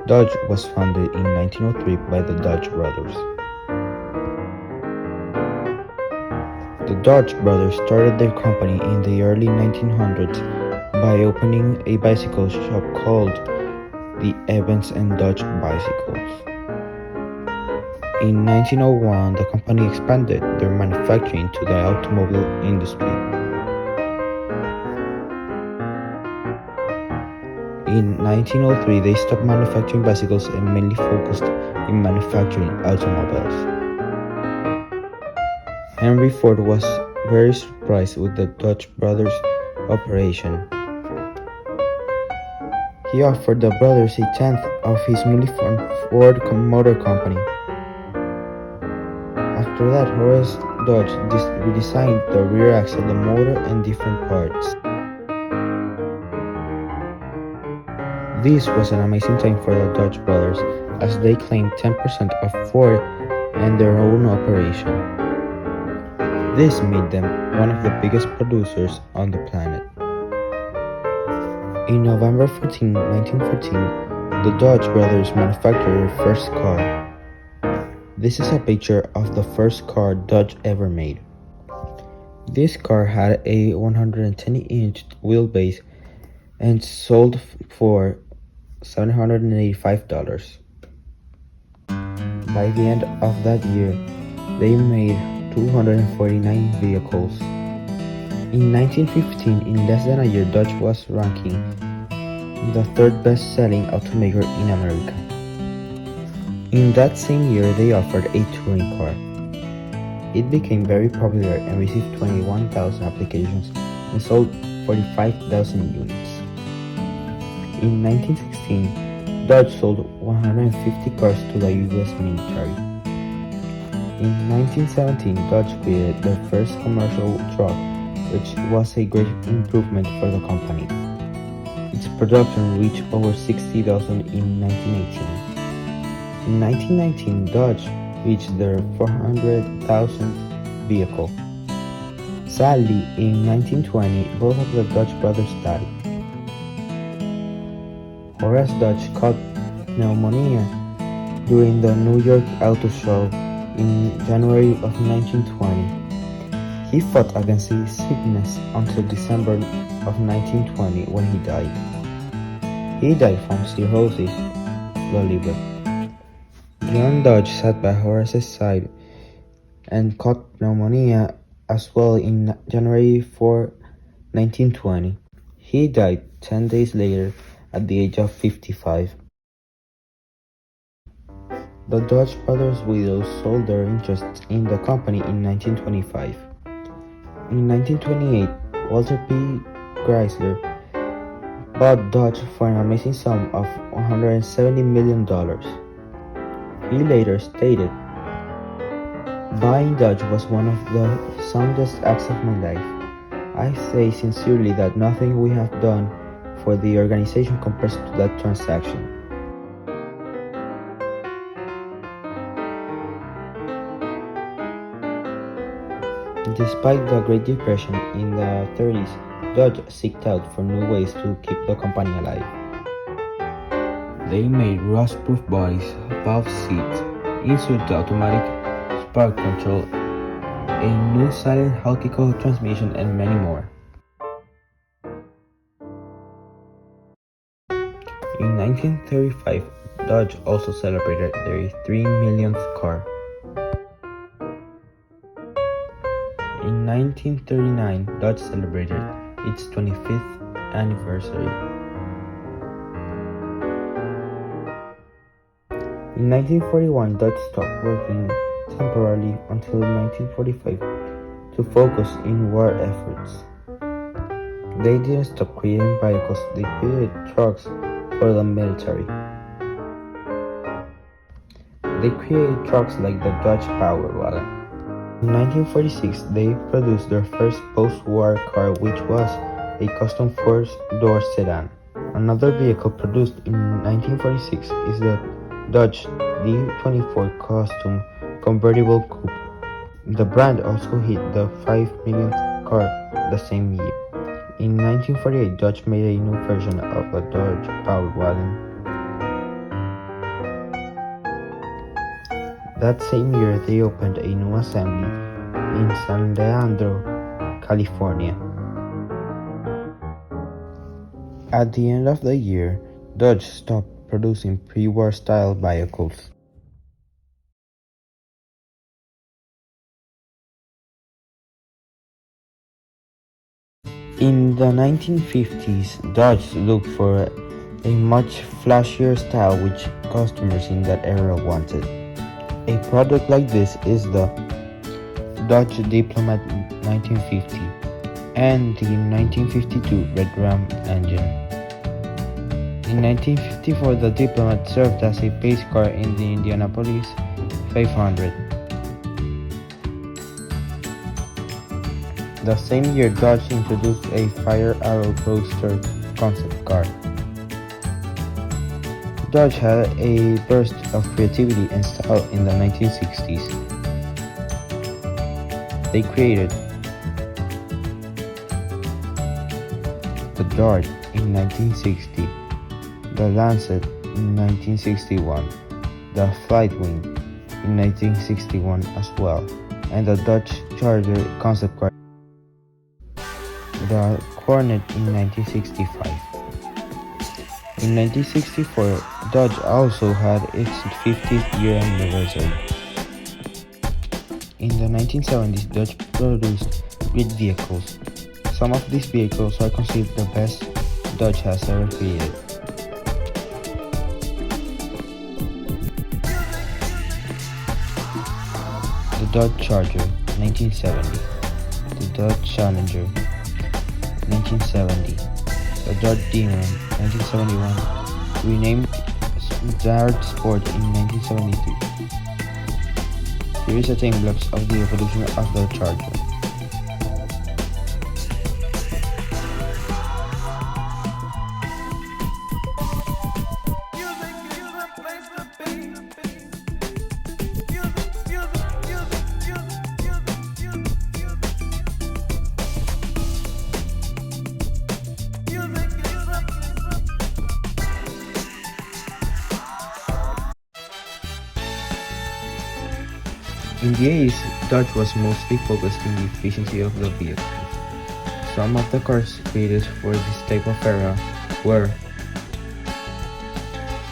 Dodge was founded in 1903 by the Dodge brothers. The Dodge brothers started their company in the early 1900s by opening a bicycle shop called the Evans and Dodge Bicycles. In 1901, the company expanded their manufacturing to the automobile industry. In 1903, they stopped manufacturing bicycles and mainly focused in manufacturing automobiles. Henry Ford was very surprised with the Dodge brothers' operation. He offered the brothers a tenth of his money from Ford Motor Company. After that, Horace Dodge redesigned the rear axle, the motor, and different parts. This was an amazing time for the Dodge brothers, as they claimed 10% of Ford and their own operation. This made them one of the biggest producers on the planet. In November 14, 1914, the Dodge brothers manufactured their first car. This is a picture of the first car Dodge ever made. This car had a 110-inch wheelbase and sold for $785. By the end of that year, they made 249 vehicles. In 1915, in less than a year, Dodge was ranking the third best-selling automaker in America. In that same year, they offered a touring car. It became very popular and received 21,000 applications and sold 45,000 units. In 1916, Dodge sold 150 cars to the U.S. military. In 1917, Dodge created their first commercial truck, which was a great improvement for the company. Its production reached over 60,000 in 1918. In 1919, Dodge reached their 400,000th vehicle. Sadly, in 1920, both of the Dodge brothers died. Horace Dodge caught pneumonia during the New York Auto Show in January of 1920. He fought against the sickness until December of 1920 when he died. He died from cirrhosis of the liver. John Dodge sat by Horace's side and caught pneumonia as well in January 4, 1920. He died 10 days later at the age of 55. The Dodge brothers' widows sold their interests in the company in 1925. In 1928, Walter P. Chrysler bought Dodge for an amazing sum of $170 million. He later stated, "Buying Dodge was one of the soundest acts of my life. I say sincerely that nothing we have done for the organization compares to that transaction." Despite the Great Depression in the 30s, Dodge sought out for new ways to keep the company alive. They made rust-proof bodies, valve seats, insert automatic spark control, a new silent helical transmission, and many more. In 1935, Dodge also celebrated their 3 millionth car. In 1939, Dodge celebrated its 25th anniversary. In 1941, Dodge stopped working temporarily until 1945 to focus in war efforts. They didn't stop creating vehicles, they created trucks for the military. They created trucks like the Dodge Power Wagon. In 1946, they produced their first post-war car, which was a custom four-door sedan. Another vehicle produced in 1946 is the Dodge D24 Custom Convertible Coupe. The brand also hit the 5 millionth car the same year. In 1948, Dodge made a new version of the Dodge Power Wagon. That same year, they opened a new assembly in San Leandro, California. At the end of the year, Dodge stopped producing pre-war style vehicles. In the 1950s, Dodge looked for a much flashier style which customers in that era wanted. A product like this is the Dodge Diplomat 1950 and the 1952 Red Ram engine. In 1954, the Diplomat served as a pace car in the Indianapolis 500. The same year, Dodge introduced a Fire Arrow Roadster concept car. Dodge had a burst of creativity and style in the 1960s. They created the Dart in 1960, the Lancet in 1961, the Flightwing in 1961 as well, and the Dodge Charger concept car, the Coronet in 1965. In 1964, Dodge also had its 50th year anniversary. In the 1970s, Dodge produced great vehicles. Some of these vehicles are considered the best Dodge has ever created. The Dodge Charger, 1970. The Dodge Challenger, 1970. The Dodge Demon, 1971. Renamed Dart Sport in 1973. Here is a time-lapse of the evolution of the Charger. In the 80s, Dodge was mostly focused on the efficiency of the vehicle. Some of the cars created for this type of era were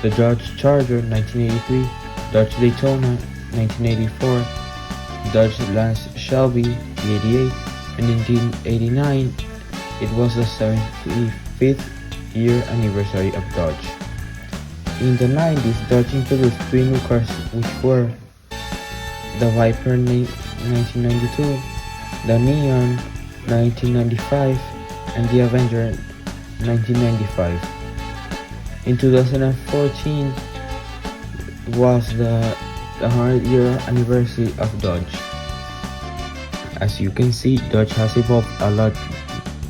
the Dodge Charger 1983, Dodge Daytona 1984, Dodge Lance Shelby the 88, and in 1989 it was the 75th year anniversary of Dodge. In the 90s, Dodge introduced three new cars which were the Viper 1992, the Neon 1995, and the Avenger 1995. In 2014 was the 100-year anniversary of Dodge. As you can see, Dodge has evolved a lot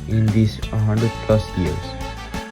in these 100+ years.